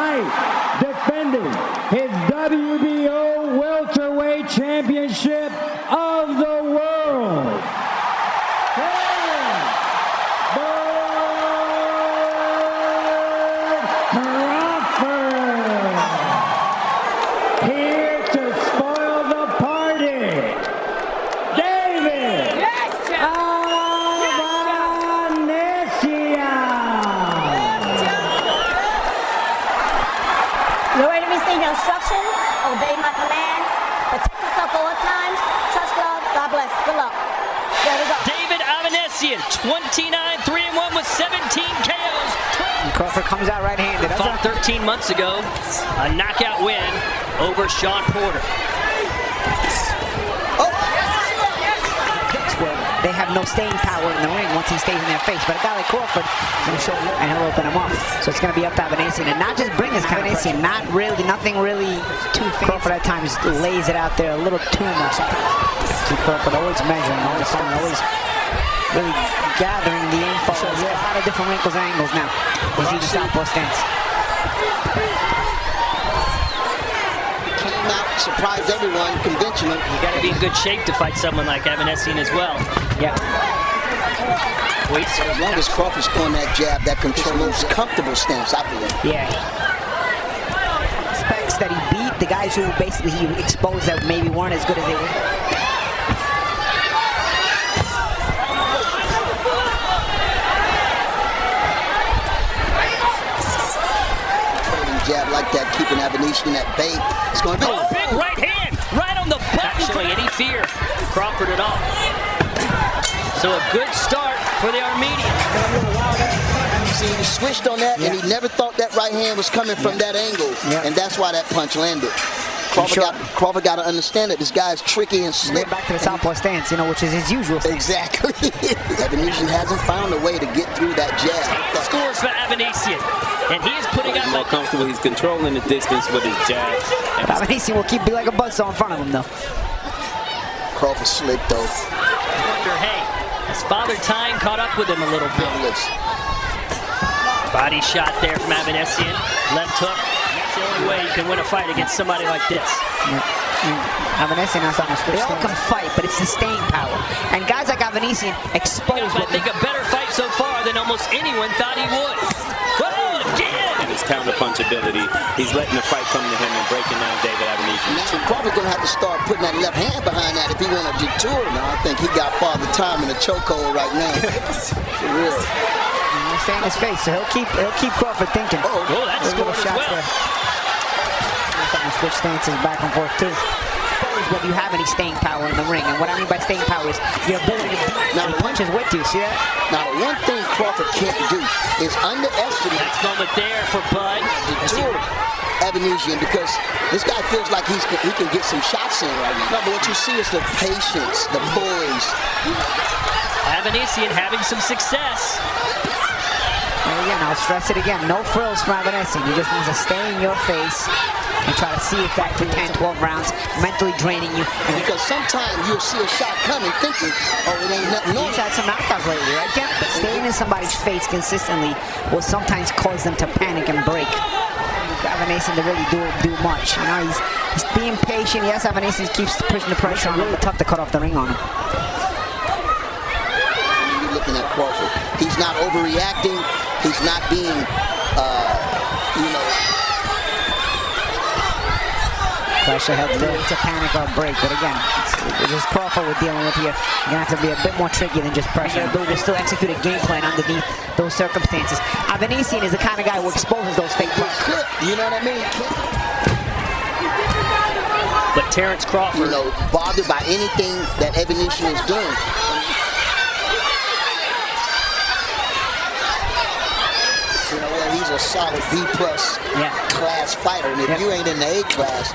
tonight, defending his WBO Welterweight Championship of the World, Terence Crawford. Here to spoil the party, David Avanesyan. You ready to receive your instructions? Obey my commands. Protect yourself at all times. Trust God. God bless. Good luck. There we go. David Avanesyan, 29-3-1 with 17 KOs. Crawford comes out right-handed. Fought 13 months ago, a knockout win over Sean Porter. They have no staying power in the ring once he stays in their face. But a guy like Crawford is going to show you and he'll open him up. So it's going to be up to Avanesyan, and not just bring his kind of pressure. Not really, nothing really too fancy. Crawford at times lays it out there a little too much. See Crawford always measuring, always really gathering the info. So he has a lot of different wrinkles and angles now. You see the southpaw stance. Surprised everyone, conventional. You got to be in good shape to fight someone like Avanesyan as well. Yeah. Wait, as long as Crawford's throwing that jab, that control, most comfortable stance, I believe. Yeah. Specs that he beat the guys who basically he exposed that maybe weren't as good as they were. Jab like that, keeping Avanesyan at bay. It's going to be a big right hand, right on the button. Not showing any fear to Crawford at all. So a good start for the Armenian. See, he switched on that, and he never thought that right hand was coming from that angle, and that's why that punch landed. Crawford got to understand that this guy is tricky and slick. Back to the southpaw stance, you know, which is his usual stance. Exactly. Avanesyan hasn't found a way to get through that jab. Scores for Avanesyan, and he is putting up more comfortable. He's controlling the distance with his jab. Avanesyan will keep like a buzzsaw in front of him, though. Crawford slick, though. Wonder, hey, has Father Time caught up with him a little bit? Body shot there from Avanesyan. Left hook. That's the only way you can win a fight against somebody like this. Avanesyan has almost switched. They all can fight, but it's the staying power. And guys like Avanesyan expose. I think a better fight so far than almost anyone thought he would. Oh, again! And his counter-punch ability. He's letting the fight come to him and breaking down David Avanesyan. Now Crawford's going to have to start putting that left hand behind that if he want to detour. Now I think he got Father Time in the chokehold right now. For real. Stay in his face, so he'll keep Crawford thinking. Oh, that's scored as well. Switch stances back and forth too. Whether you have any staying power in the ring, and what I mean by staying power is your ability to now the punches with you. See that? Now the one thing Crawford can't do is underestimate. Next moment there for Bud. Avanesyan, because this guy feels like he can get some shots in right now. But what you see is the patience, the poise. Avanesyan having some success. And again, I'll stress it again, no frills from Avanesyan. He just needs to stay in your face and try to see if that for 10, 12 rounds mentally draining you. And because sometimes you'll see a shot coming thinking, oh, it ain't nothing. He's had some knockouts lately, right, Ken? But staying in somebody's face consistently will sometimes cause them to panic and break. Avanesyan to really do much. You know, he's being patient. Yes, Avanesyan keeps pushing the pressure on him, but tough to cut off the ring on him. You're looking at Crawford. He's not overreacting. He's not being, you know. Pressure helps to panic or break, but again, it's just Crawford we're dealing with here. You're going to have to be a bit more tricky than just pressure. To still execute a game plan underneath those circumstances. Avanesyan is the kind of guy who exposes those fake punches. You know what I mean? But Terence Crawford, you know, bothered by anything that Avanesyan is doing. You know, well, he's a solid B+ class fighter, and if you ain't in the A class,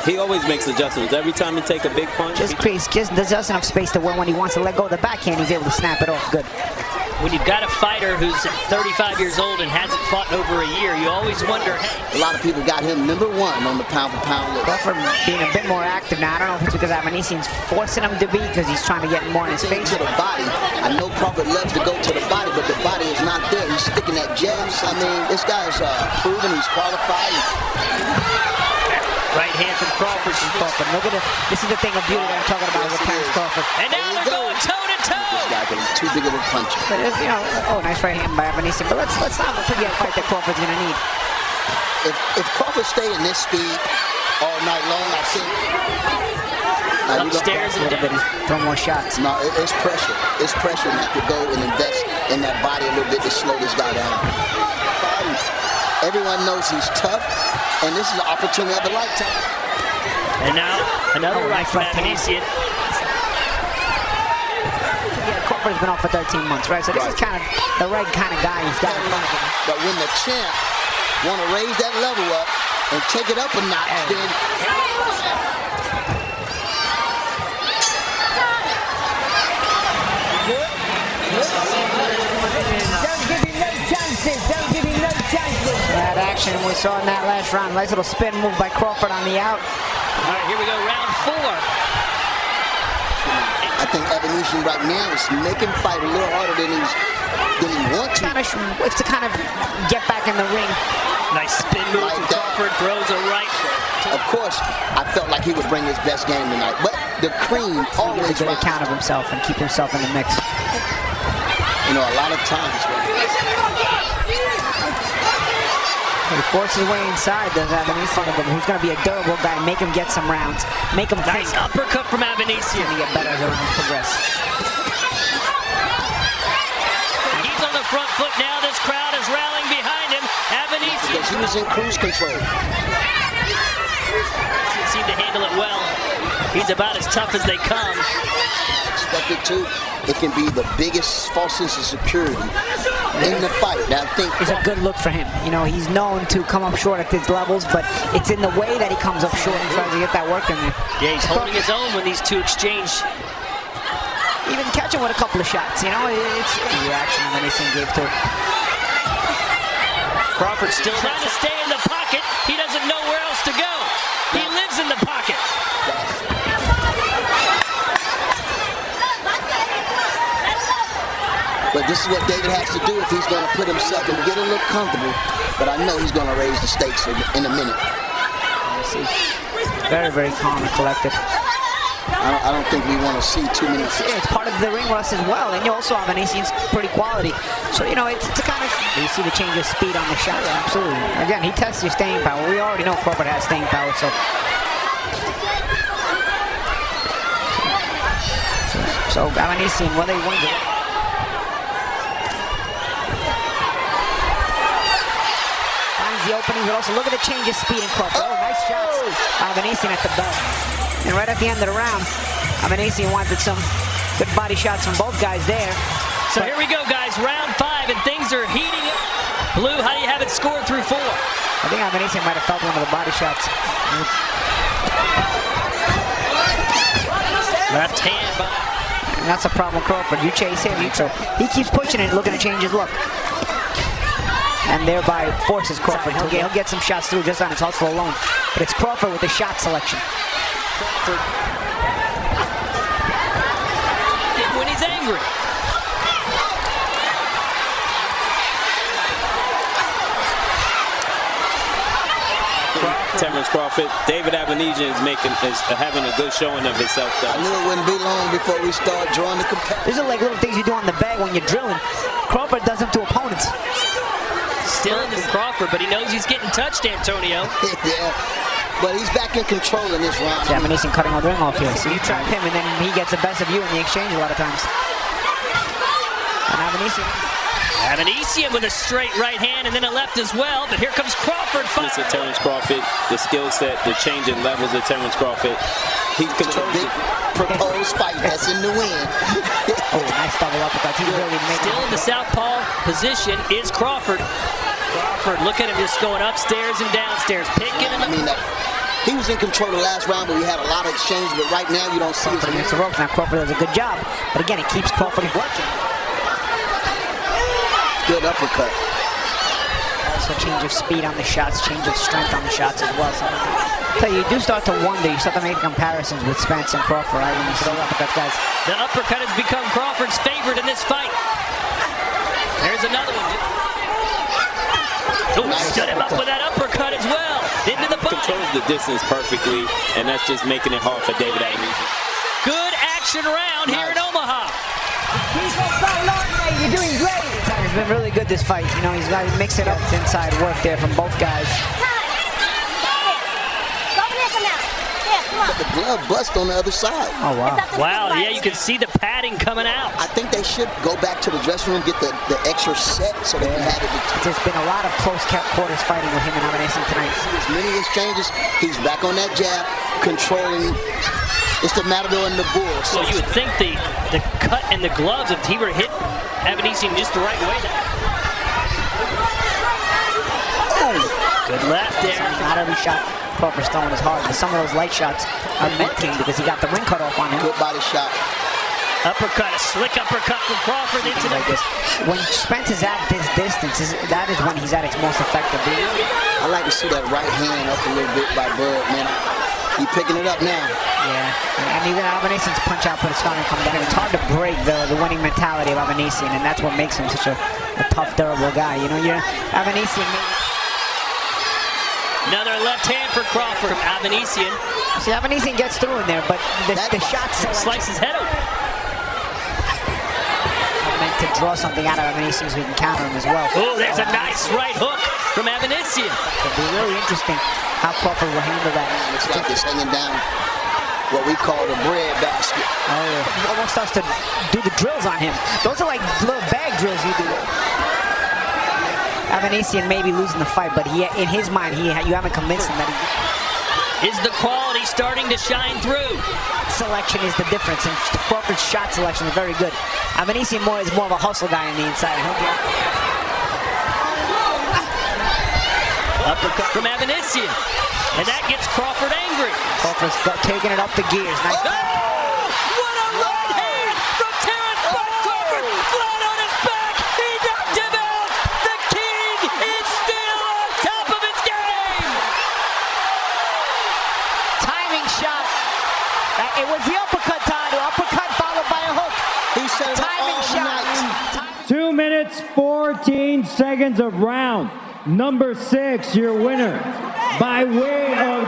he always makes adjustments. Every time he take a big punch, just there's just enough space to where when he wants to let go of the backhand, he's able to snap it off good. when you've got a fighter who's 35 years old and hasn't fought in over a year, you always wonder, hey. A lot of people got him #1 on the pound-for-pound list. Crawford being a bit more active now. I don't know if it's because Avanesyan's forcing him to be, because he's trying to get more in his face. To the body. I know Crawford loves to go to the body, but the body is not there. He's sticking that jabs. I mean, this guy's proven he's qualified. Right hand from Crawford. Look at it. This is the thing of beauty that I'm talking about with Terence Crawford. And now they're going toe-to-toe. This guy is too big of a puncher. But if, you know, oh, nice right hand by Avanesyan. But let's not forget the fight that Crawford's going to need. If Crawford stay in this speed all night long, I think. Upstairs a little bit. Throw more shots. No, it's pressure. It's pressure to go and invest in that body a little bit to slow this guy down. Everyone knows he's tough, and this is an opportunity of a lifetime. And now another right from Avanesyan. Yeah, Crawford's been off for 13 months, right? So this is kind of the right kind of guy he's got in front of him. But when the champ want to raise that level up and take it up a notch, then that action we saw in that last round. Nice little spin move by Crawford on the out. All right, here we go, round 4. I think Avanesyan right now is making fight a little harder than he wants to. It's to kind of get back in the ring. Nice spin move from Crawford, throws a right. Of course, I felt like he would bring his best game tonight, but the cream always get a count of himself and keep himself in the mix. You know, a lot of times. He forces his way inside, does Avanesyan, who's going to be a durable guy, make him get some rounds, make him nice think. Uppercut from Avanesyan. He's going to get better as the rounds progress. He's on the front foot now. This crowd is rallying behind him. Avanesyan. Because he was in cruise control. He seemed to handle it well. He's about as tough as they come. Expected to. It can be the biggest false sense of security in the fight. Now, I think it's a good look for him. You know, he's known to come up short at these levels, but it's in the way that he comes up short and tries to get that work in there. Yeah, he's holding his own when these two exchange. Even catching with a couple of shots, you know, it's the reaction Avanesyan gave to it. Crawford still trying to stay in the pocket. He doesn't know where else to go. He lives in the pocket. But this is what David has to do if he's going to put himself and get a little comfortable. But I know he's going to raise the stakes in a minute. Very, very calm and collected. I don't think we want to see too many. It's part of the ring rust as well, and you also have Avanesyan's pretty quality. So, you know, it's a kind of, you see the change of speed on the shot. Yeah, absolutely. Again, he tests your staying power. We already know Crawford has staying power, so Avanesyan, whether he wins it. The opening, but also look at the change of speed in Crawford. Oh, nice shots. Avanesyan at the bell. And right at the end of the round, Avanesyan wanted some good body shots from both guys there. So here we go, guys. Round 5, and things are heating up. Blue, how do you have it scored through 4? I think Avanesyan might have felt one of the body shots. Left hand. And that's a problem with Crawford. You chase him, he keeps pushing it, looking to change his look. And thereby forces Crawford. He'll get some shots through just on his hustle alone. But it's Crawford with the shot selection. Crawford. When he's angry. Terence Crawford. David Avanesyan is having a good showing of himself, though. I knew it wouldn't be long before we start drawing the comparison. These are like little things you do on the bag when you're drilling. Crawford does them to opponents. Still in Crawford, but he knows he's getting touched, Antonio. Yeah, but he's back in control in this round. Avanesyan cutting all the ring off here. So you trap him, and then he gets the best of you in the exchange a lot of times. And Avanesyan with a straight right hand and then a left as well, but here comes Crawford. Listen, Terence Crawford, the skill set, the changing levels of Terence Crawford. He controls the big proposed fight that's in the wind. Oh, nice double uppercut. He's really making still in the southpaw position is Crawford. Crawford, look at him just going upstairs and downstairs, picking him. He was in control the last round, but we had a lot of exchange. But right now, you don't see it. Against the ropes. Now Crawford does a good job, but again, it keeps Crawford working. Good uppercut. Also change of speed on the shots, change of strength on the shots as well. So you do start to wonder, you start to make comparisons with Spence and Crawford, right? When you see those uppercuts, guys. The uppercut has become Crawford's favorite in this fight. There's another one. Oh, Nice stood him up with that uppercut as well. Into the body. Controls the distance perfectly, and that's just making it hard for David Avanesyan. Good action round here in Omaha. You're doing great. It's been really good, this fight. You know, he's got to mix it up. It's inside work there from both guys. But the glove bust on the other side. Oh, wow. Wow, yeah, you can see the padding coming out. I think they should go back to the dressing room, get the extra set so they can have it. There's been a lot of close quarters fighting with him and Avanesyan tonight. As many exchanges, he's back on that jab, controlling. It's the Matador and the Bull. So you would think the cut and the gloves, if he were hit Avanesyan just the right way. Good left there. Not every shot Crawford's throwing is hard, but some of those light shots are meant to because he got the ring cut off on him. Good body shot. Uppercut, a slick uppercut from Crawford into the... When Spence is at this distance, that is when he's at its most effective. I like to see that right hand up a little bit by Bud, man. He's picking it up now. Yeah, and even Avanesyan's punch output is starting to come down. It's hard to break the winning mentality of Avanesyan, and that's what makes him such a tough, durable guy. You know, Avanesyan... Another left hand for Crawford from Avanesyan. See, Avanesyan gets through in there, but the shots slice his head open. Meant to draw something out of Avanesyan so we can counter him as well. Oh, there's a nice right hook from Avanesyan. It'll be really interesting how Crawford will handle that. Looks like it's hanging down what we call the bread basket. Oh, yeah. He almost starts to do the drills on him. Those are like little bag drills you do. Avanesyan may be losing the fight, but in his mind, you haven't convinced him that Is the quality starting to shine through? Selection is the difference, and Crawford's shot selection is very good. Avanesyan is more of a hustle guy on the inside. Uppercut from Avanesyan, and that gets Crawford angry. Crawford's taking it up the gears. Nice. Oh! What a right hand from Terence Crawford! Flat on his back, he knocked him out! The king is still on top of his game! Timing shot. It was the uppercut, Todd. The uppercut followed by a hook. He set it up Timing all shot. 2 minutes, 14 seconds of round number 6. Your winner by way of